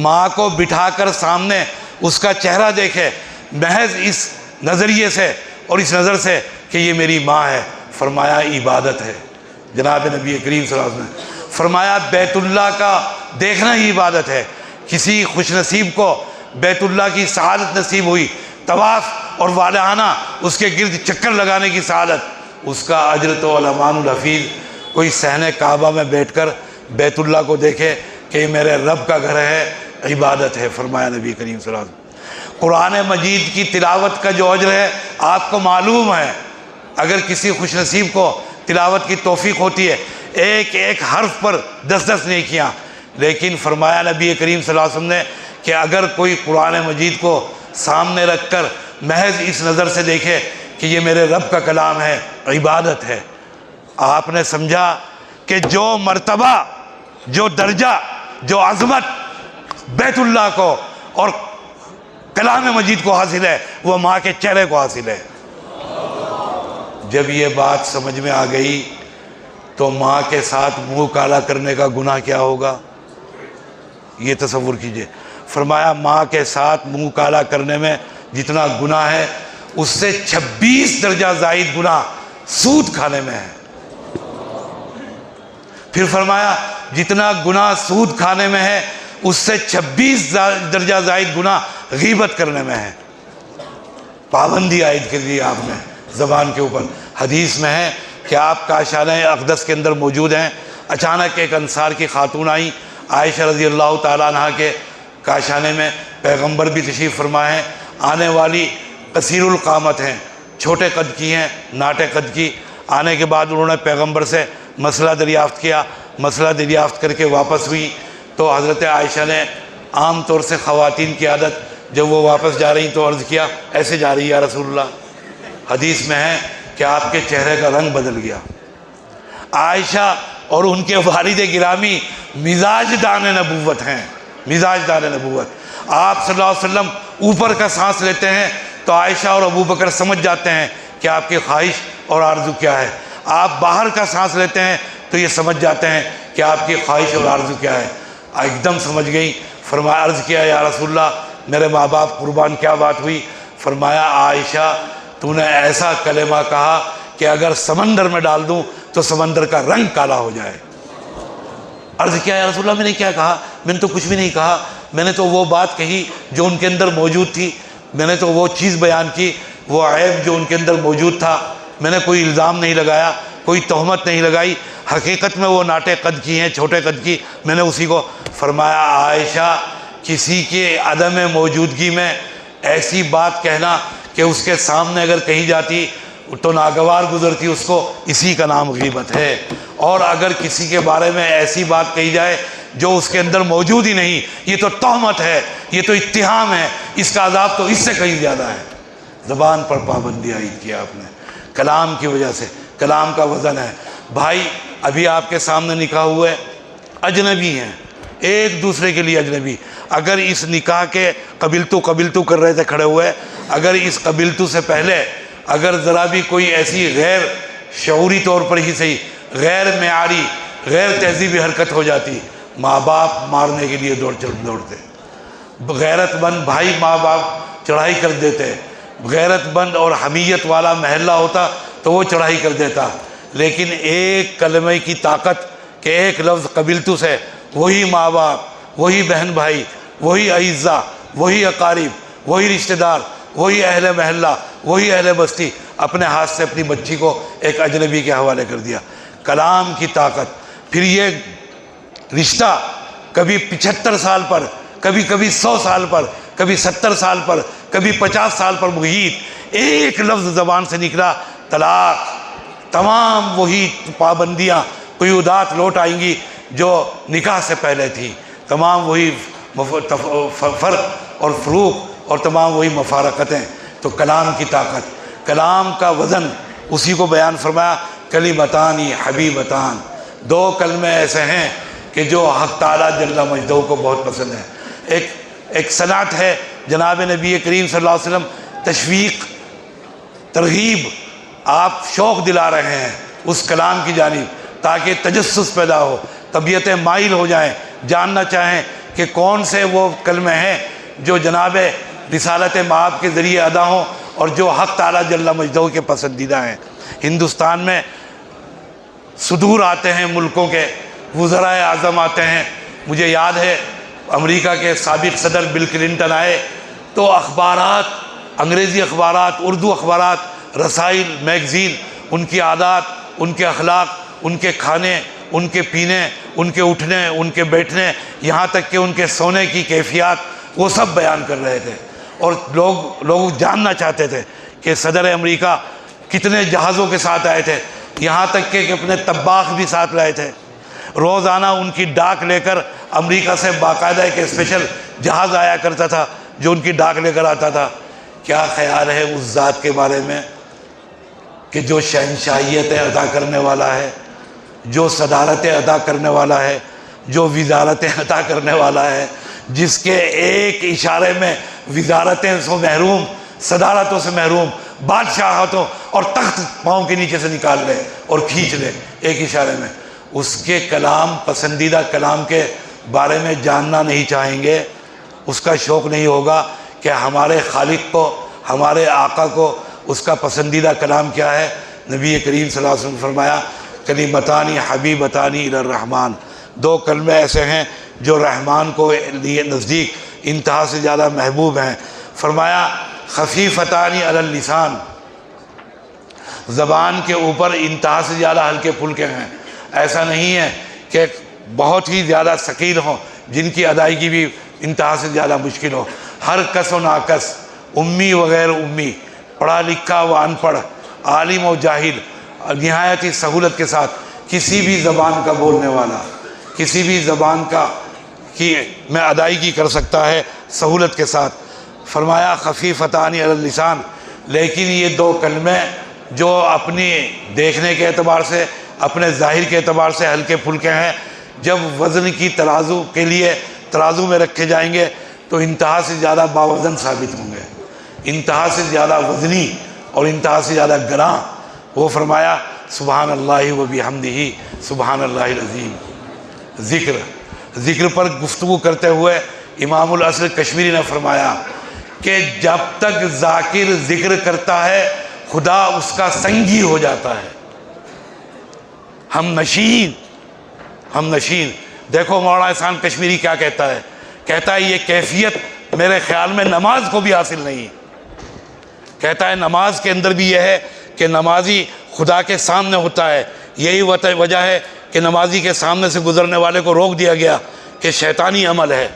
ماں کو بٹھا کر سامنے اس کا چہرہ دیکھے محض اس نظریے سے اور اس نظر سے کہ یہ میری ماں ہے، فرمایا عبادت ہے۔ جناب نبی کریم صلی اللہ علیہ وسلم نے فرمایا بیت اللہ کا دیکھنا ہی عبادت ہے۔ کسی خوش نصیب کو بیت اللہ کی سعادت نصیب ہوئی، طواف اور والہانہ اس کے گرد چکر لگانے کی سعادت، اس کا اجر تو الامان الحفیظ۔ کوئی صحن کعبہ میں بیٹھ کر بیت اللہ کو دیکھے کہ یہ میرے رب کا گھر ہے، عبادت ہے، فرمایا نبی کریم صلی اللہ علیہ وسلم۔ قرآن مجید کی تلاوت کا جو اجر ہے آپ کو معلوم ہے، اگر کسی خوش نصیب کو تلاوت کی توفیق ہوتی ہے ایک ایک حرف پر 10 نیکیاں، لیکن فرمایا نبی کریم صلی اللہ علیہ وسلم نے کہ اگر کوئی قرآن مجید کو سامنے رکھ کر محض اس نظر سے دیکھے کہ یہ میرے رب کا کلام ہے، عبادت ہے۔ آپ نے سمجھا کہ جو مرتبہ، جو درجہ، جو عظمت بیت اللہ کو اور کلام مجید کو حاصل ہے وہ ماں کے چہرے کو حاصل ہے۔ جب یہ بات سمجھ میں آ گئی تو ماں کے ساتھ منہ کالا کرنے کا گناہ کیا ہوگا، یہ تصور کیجئے۔ فرمایا ماں کے ساتھ منہ کالا کرنے میں جتنا گناہ ہے اس سے 26 درجہ زائد گناہ سود کھانے میں ہے۔ پھر فرمایا جتنا گناہ سود کھانے میں ہے اس سے 26 درجہ زائد گناہ غیبت کرنے میں ہے۔ پابندی عائد کر دی آپ نے زبان کے اوپر۔ حدیث میں ہے کہ آپ کاشانہ اقدس کے اندر موجود ہیں، اچانک ایک انصار کی خاتون آئیں، عائشہ رضی اللہ تعالیٰ عنہ کے کاشانے میں پیغمبر بھی تشریف فرما ہیں، آنے والی قصیر القامت ہیں، چھوٹے قد کی ہیں، ناٹے قد کی۔ آنے کے بعد انہوں نے پیغمبر سے مسئلہ دریافت کیا، مسئلہ دریافت کر کے واپس ہوئی تو حضرت عائشہ نے عام طور سے خواتین کی عادت جب وہ واپس جا رہی تو عرض کیا ایسے جا رہی یا رسول اللہ؟ حدیث میں ہے کہ آپ کے چہرے کا رنگ بدل گیا۔ عائشہ اور ان کے والد گرامی مزاج دان نبوت ہیں، مزاج دان نبوت۔ آپ صلی اللہ علیہ وسلم اوپر کا سانس لیتے ہیں تو عائشہ اور ابو بکر سمجھ جاتے ہیں کہ آپ کی خواہش اور آرزو کیا ہے۔ آپ باہر کا سانس لیتے ہیں تو یہ سمجھ جاتے ہیں کہ آپ کی خواہش اور آرزو کیا ہے۔ ایک دم سمجھ گئی، فرمایا عرض کیا یا رسول اللہ میرے ماں باپ قربان، کیا بات ہوئی؟ فرمایا عائشہ تو نے ایسا کلمہ کہا کہ اگر سمندر میں ڈال دوں تو سمندر کا رنگ کالا ہو جائے۔ عرض کیا یا رسول اللہ میں نے کیا کہا؟ میں نے تو کچھ بھی نہیں کہا، میں نے تو وہ بات کہی جو ان کے اندر موجود تھی، میں نے تو وہ چیز بیان کی، وہ عیب جو ان کے اندر موجود تھا، میں نے کوئی الزام نہیں لگایا، کوئی تہمت نہیں لگائی، حقیقت میں وہ ناٹے قد کی ہیں، چھوٹے قد کی، میں نے اسی کو۔ فرمایا عائشہ کسی کے عدم موجودگی میں ایسی بات کہنا کہ اس کے سامنے اگر کہی جاتی تو ناگوار گزرتی، اس کو اسی کا نام غیبت ہے۔ اور اگر کسی کے بارے میں ایسی بات کہی جائے جو اس کے اندر موجود ہی نہیں، یہ تو تہمت ہے، یہ تو اتہام ہے، اس کا عذاب تو اس سے کہیں زیادہ ہے۔ زبان پر پابندی عائد کیا آپ نے کلام کی وجہ سے، کلام کا وزن ہے۔ بھائی ابھی آپ کے سامنے نکاح ہوئے، اجنبی ہیں، ایک دوسرے کے لیے اجنبی، اگر اس نکاح کے قبلتو کر رہے تھے کھڑے ہوئے، اگر اس قبلتو سے پہلے اگر ذرا بھی کوئی ایسی غیر شعوری طور پر ہی صحیح غیر معیاری غیر تہذیبی حرکت ہو جاتی، ماں باپ مارنے کے لیے دوڑتے، غیرت مند بھائی ماں باپ چڑھائی کر دیتے، غیرت مند اور حمیت والا محلہ ہوتا تو وہ چڑھائی کر دیتا، لیکن ایک کلمے کی طاقت کہ ایک لفظ قبلتو سے وہی ماں باپ، وہی بہن بھائی، وہی اعزاء، وہی اقارب، وہی رشتہ دار، وہی اہل محلہ، وہی اہل بستی اپنے ہاتھ سے اپنی بچی کو ایک اجنبی کے حوالے کر دیا۔ کلام کی طاقت۔ پھر یہ رشتہ کبھی 75 سال پر، کبھی 100 سال پر، کبھی 70 سال پر، کبھی 50 سال پر محیط، ایک لفظ زبان سے نکلا طلاق، تمام وہی پابندیاں قیودات لوٹ آئیں گی جو نکاح سے پہلے تھی، تمام وہی فرق اور فروق اور تمام وہی مفارقتیں۔ تو کلام کی طاقت، کلام کا وزن، اسی کو بیان فرمایا کلمتانی حبیبتان، دو کلمے ایسے ہیں کہ جو حق تعالیٰ جل مجدہ کو بہت پسند ہے۔ ایک صنعت ہے جناب نبی کریم صلی اللہ علیہ وسلم، تشویق، ترغیب، آپ شوق دلا رہے ہیں اس کلام کی جانب تاکہ تجسس پیدا ہو، طبیعتیں مائل ہو جائیں، جاننا چاہیں کہ کون سے وہ کلمے ہیں جو جناب رسالت مآب کے ذریعے ادا ہوں اور جو حق تعالیٰ جل مجدہ کے پسندیدہ ہیں۔ ہندوستان میں صدور آتے ہیں ملکوں کے، وزرائے اعظم آتے ہیں۔ مجھے یاد ہے امریکہ کے سابق صدر بل کلنٹن آئے تو اخبارات، انگریزی اخبارات، اردو اخبارات، رسائل، میگزین، ان کی عادات، ان کے اخلاق، ان کے کھانے، ان کے پینے، ان کے اٹھنے، ان کے بیٹھنے، یہاں تک کہ ان کے سونے کی کیفیات، وہ سب بیان کر رہے تھے۔ اور لوگ جاننا چاہتے تھے کہ صدر امریکہ کتنے جہازوں کے ساتھ آئے تھے، یہاں تک کہ اپنے طباخ بھی ساتھ لائے تھے۔ روزانہ ان کی ڈاک لے کر امریکہ سے باقاعدہ ایک اسپیشل جہاز آیا کرتا تھا جو ان کی ڈاک لے کر آتا تھا۔ کیا خیال ہے اس ذات کے بارے میں کہ جو شہنشاہیتیں عطا کرنے والا ہے، جو صدارتیں عطا کرنے والا ہے، جو وزارتیں عطا کرنے والا ہے، جس کے ایک اشارے میں وزارتیں سے محروم، صدارتوں سے محروم، بادشاہتوں اور تخت پاؤں کے نیچے سے نکال لے اور کھینچ لے ایک اشارے میں، اس کے کلام، پسندیدہ کلام کے بارے میں جاننا نہیں چاہیں گے، اس کا شوق نہیں ہوگا کہ ہمارے خالق کو، ہمارے آقا کو اس کا پسندیدہ کلام کیا ہے۔ نبی کریم صلی اللہ علیہ وسلم نے فرمایا کلمتانی حبیبتانی الی الرحمن، دو کلمے ایسے ہیں جو رحمان کو لیے نزدیک انتہا سے زیادہ محبوب ہیں۔ فرمایا خفیفتانی علی اللسان، زبان کے اوپر انتہا سے زیادہ ہلکے پھلکے ہیں، ایسا نہیں ہے کہ بہت ہی زیادہ ثقیل ہوں جن کی ادائیگی بھی انتہا سے زیادہ مشکل ہو۔ ہر کس و ناکس امی وغیر امی، پڑھا لکھا و ان پڑھ، عالم و جاہل، نہایت ہی سہولت کے ساتھ کسی بھی زبان کا بولنے والا، کسی بھی زبان کی میں ادائیگی کر سکتا ہے سہولت کے ساتھ۔ فرمایا خفیفتان علی اللسان، لیکن یہ دو کلمے جو اپنی دیکھنے کے اعتبار سے، اپنے ظاہر کے اعتبار سے ہلکے پھلکے ہیں، جب وزن کی ترازو کے لیے ترازو میں رکھے جائیں گے تو انتہا سے زیادہ باوزن ثابت ہوں گے، انتہا سے زیادہ وزنی اور انتہا سے زیادہ گراں۔ وہ فرمایا سبحان اللہ و بحمدہ سبحان اللہ العظیم۔ ذکر پر گفتگو کرتے ہوئے امام الاصل کشمیری نے فرمایا کہ جب تک ذاکر ذکر کرتا ہے خدا اس کا سنگی ہو جاتا ہے، ہم نشین۔ دیکھو مولانا احسان کشمیری کیا کہتا ہے، کہتا ہے یہ کیفیت میرے خیال میں نماز کو بھی حاصل نہیں، کہتا ہے نماز کے اندر بھی یہ ہے کہ نمازی خدا کے سامنے ہوتا ہے، یہی وجہ ہے کہ نمازی کے سامنے سے گزرنے والے کو روک دیا گیا کہ شیطانی عمل ہے،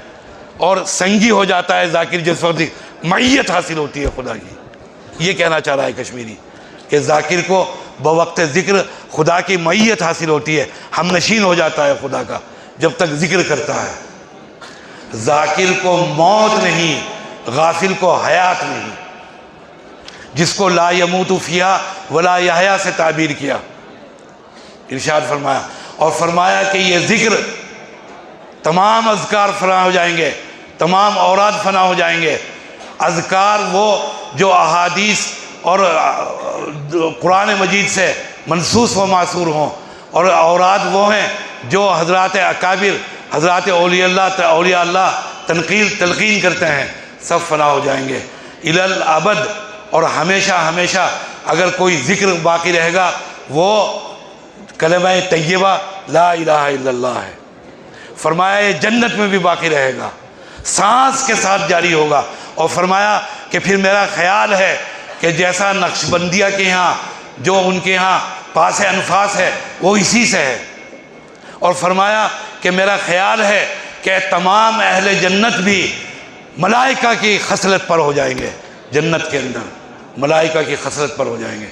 اور سنگی ہو جاتا ہے ذاکر جس وقت معیت حاصل ہوتی ہے خدا کی۔ یہ کہنا چاہ رہا ہے کشمیری کہ ذاکر کو بوقت ذکر خدا کی معیت حاصل ہوتی ہے، ہم نشین ہو جاتا ہے خدا کا جب تک ذکر کرتا ہے۔ ذاکر کو موت نہیں، غافل کو حیات نہیں، جس کو لا یموت فیہا ولا یحیا سے تعبیر کیا، ارشاد فرمایا، اور فرمایا کہ یہ ذکر تمام اذکار فنا ہو جائیں گے، تمام اوراد فنا ہو جائیں گے۔ اذکار وہ جو احادیث اور قرآن مجید سے منسوس و معصور ہوں، اور اوراد وہ ہیں جو حضرات اکابر، حضرات اولیاء اللہ تلقین کرتے ہیں، سب فنا ہو جائیں گے الی الابد۔ اور ہمیشہ اگر کوئی ذکر باقی رہے گا وہ کلمہ طیبہ لا الہ الا اللہ ہے۔ فرمایا یہ جنت میں بھی باقی رہے گا، سانس کے ساتھ جاری ہوگا۔ اور فرمایا کہ پھر میرا خیال ہے کہ جیسا نقشبندیہ کے یہاں جو ان کے یہاں پاس انفاس ہے وہ اسی سے ہے، اور فرمایا کہ میرا خیال ہے کہ تمام اہل جنت بھی ملائکہ کی خصلت پر ہو جائیں گے، جنت کے اندر ملائکہ کی خصلت پر ہو جائیں گے۔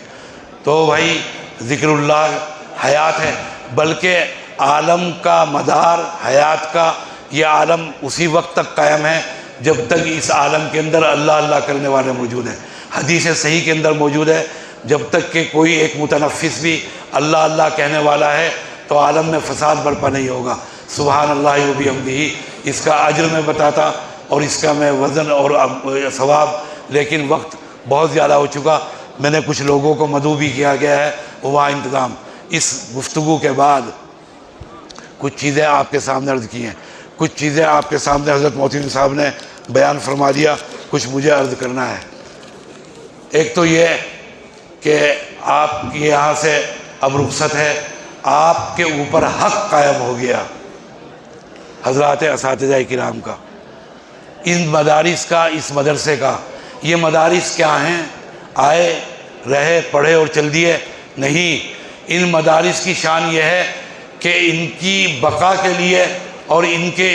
تو بھائی ذکر اللہ حیات ہے، بلکہ عالم کا مدار حیات کا یہ عالم اسی وقت تک قائم ہے جب تک اس عالم کے اندر اللہ اللہ کرنے والے موجود ہیں۔ حدیث صحیح کے اندر موجود ہے جب تک کہ کوئی ایک متنفس بھی اللہ اللہ کہنے والا ہے تو عالم میں فساد برپا نہیں ہوگا۔ سبحان اللہ و بحمدہ، اس کا اجر میں بتاتا اور اس کا میں وزن اور ثواب، لیکن وقت بہت زیادہ ہو چکا، میں نے کچھ لوگوں کو مدعو بھی کیا گیا ہے، وہاں انتظام۔ اس گفتگو کے بعد کچھ چیزیں آپ کے سامنے عرض کی ہیں، کچھ چیزیں آپ کے سامنے حضرت محترم صاحب نے بیان فرما دیا، کچھ مجھے عرض کرنا ہے۔ ایک تو یہ کہ آپ یہاں سے اب رخصت ہے، آپ کے اوپر حق قائم ہو گیا حضرات اساتذہ کرام کا، ان مدارس کا، اس مدرسے کا۔ یہ مدارس کیا ہیں؟ آئے رہے پڑھے اور چل دیے؟ نہیں، ان مدارس کی شان یہ ہے کہ ان کی بقا کے لیے اور ان کے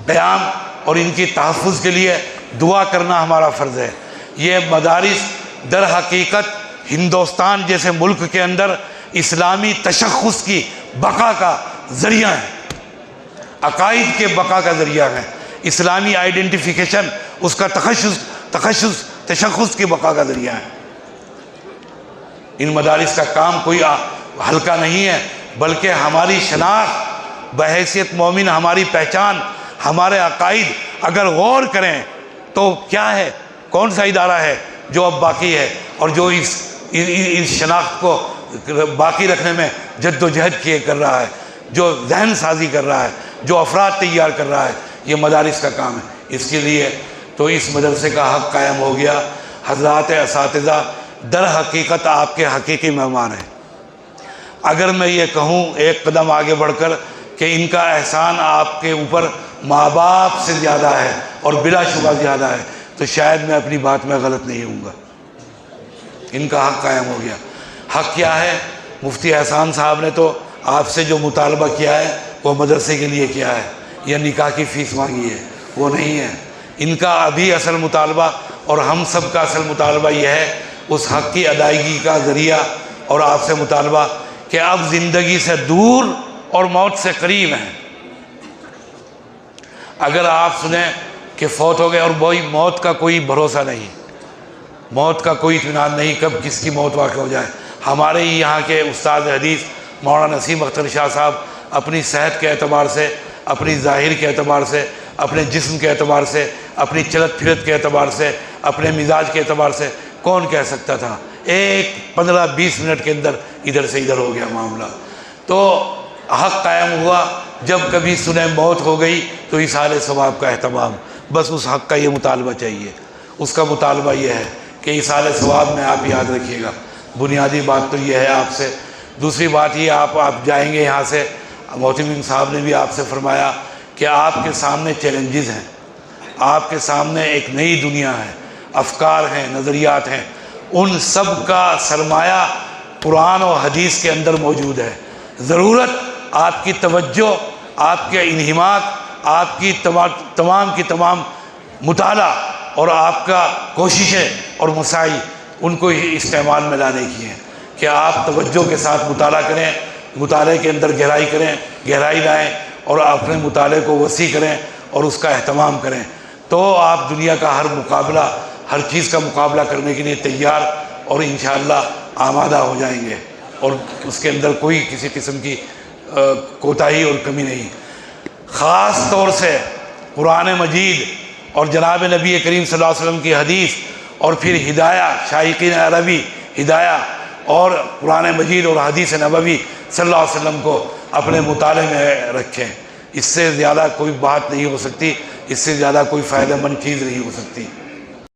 قیام اور ان کی تحفظ کے لیے دعا کرنا ہمارا فرض ہے۔ یہ مدارس در حقیقت ہندوستان جیسے ملک کے اندر اسلامی تشخص کی بقا کا ذریعہ ہیں، عقائد کے بقا کا ذریعہ ہیں، اسلامی آئیڈینٹیفیکیشن، اس کا تشخص کی بقا کا ذریعہ ہے۔ ان مدارس کا کام کوئی ہلکا نہیں ہے، بلکہ ہماری شناخت بحیثیت مومن، ہماری پہچان، ہمارے عقائد اگر غور کریں تو کیا ہے، کون سا ادارہ ہے جو اب باقی ہے اور جو اس شناخت کو باقی رکھنے میں جد و جہد کر رہا ہے، جو ذہن سازی کر رہا ہے، جو افراد تیار کر رہا ہے، یہ مدارس کا کام ہے۔ اس کے لیے تو اس مدرسے کا حق قائم ہو گیا۔ حضرات اساتذہ در حقیقت آپ کے حقیقی مہمان ہیں۔ اگر میں یہ کہوں ایک قدم آگے بڑھ کر کہ ان کا احسان آپ کے اوپر ماں باپ سے زیادہ ہے اور بلا شبہ زیادہ ہے، تو شاید میں اپنی بات میں غلط نہیں ہوں گا۔ ان کا حق قائم ہو گیا۔ حق کیا ہے؟ مفتی احسان صاحب نے تو آپ سے جو مطالبہ کیا ہے وہ مدرسے کے لیے کیا ہے، یا نکاح کی فیس مانگی ہے، وہ نہیں ہے۔ ان کا ابھی اصل مطالبہ اور ہم سب کا اصل مطالبہ یہ ہے اس حق کی ادائیگی کا ذریعہ، اور آپ سے مطالبہ کہ اب زندگی سے دور اور موت سے قریب ہیں۔ اگر آپ سنیں کہ فوت ہو گئے، اور وہی موت کا کوئی بھروسہ نہیں، موت کا کوئی اطمینان نہیں، کب کس کی موت واقع ہو جائے۔ ہمارے ہی یہاں کے استاد حدیث مولانا نسیم اختر شاہ صاحب اپنی صحت کے اعتبار سے، اپنی ظاہر کے اعتبار سے، اپنے جسم کے اعتبار سے، اپنی چلت پھرت کے اعتبار سے، اپنے مزاج کے اعتبار سے، کون کہہ سکتا تھا؟ ایک 15-20 منٹ کے اندر ادھر سے ادھر ہو گیا معاملہ۔ تو حق قائم ہوا، جب کبھی سنیں موت ہو گئی تو اصال ثواب کا اہتمام، بس اس حق کا یہ مطالبہ چاہیے، اس کا مطالبہ یہ ہے کہ اصال ثواب میں آپ یاد رکھیے گا۔ بنیادی بات تو یہ ہے آپ سے۔ دوسری بات یہ، آپ جائیں گے یہاں سے، محتمم صاحب نے بھی آپ سے فرمایا کہ آپ کے سامنے چیلنجز ہیں، آپ کے سامنے ایک نئی دنیا ہے، افکار ہیں، نظریات ہیں، ان سب کا سرمایہ قرآن و حدیث کے اندر موجود ہے۔ ضرورت آپ کی توجہ، آپ کے انہماک، آپ کی تمام کی تمام مطالعہ اور آپ کا کوششیں اور مساعی ان کو استعمال میں لانے کی ہیں کہ آپ توجہ کے ساتھ مطالعہ کریں، مطالعے کے اندر گہرائی لائیں، اور اپنے مطالعے کو وسیع کریں اور اس کا اہتمام کریں، تو آپ دنیا کا ہر مقابلہ، ہر چیز کا مقابلہ کرنے کے لیے تیار اور انشاءاللہ آمادہ ہو جائیں گے، اور اس کے اندر کوئی کسی قسم کی کوتاہی اور کمی نہیں۔ خاص طور سے قرآن مجید اور جناب نبی کریم صلی اللہ علیہ وسلم کی حدیث، اور پھر ہدایہ شائقین عربی ہدایہ، اور قرآن مجید اور حدیث نبوی صلی اللہ علیہ وسلم کو اپنے مطالعے میں رکھیں۔ اس سے زیادہ کوئی بات نہیں ہو سکتی، اس سے زیادہ کوئی فائدہ مند چیز نہیں ہو سکتی۔